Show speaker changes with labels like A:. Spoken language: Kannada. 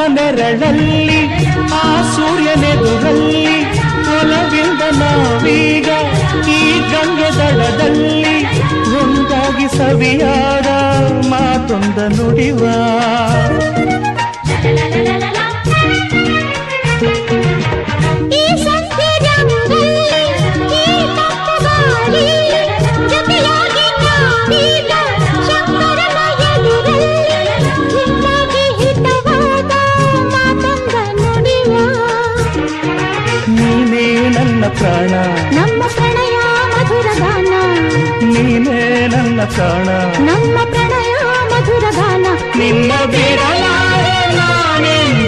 A: ನೆರಳಲ್ಲಿ ಆ ಸೂರ್ಯನೆದುರಲ್ಲಿ ಒಲವಿಂದ ನಾವೀಗ ಈ ಗಂಗೆ ದಡದಲ್ಲಿ ಒಂದಾಗಿ ಸವಿಯಾದ ಮಾತೊಂದ ನುಡಿವ ನೀನೇ ನನ್ನ ಪ್ರಾಣ
B: ನಮ್ಮ ಪ್ರಣಯ ಮಧುರ ಗಾನ
A: ನೀನೇ ನನ್ನ ಪ್ರಾಣ
B: ನಮ್ಮ ಪ್ರಣಯ ಮಧುರ ಗಾನ
A: ನಿನ್ನ ಬಿಡಲಾರೆ ನಾನೆಂದು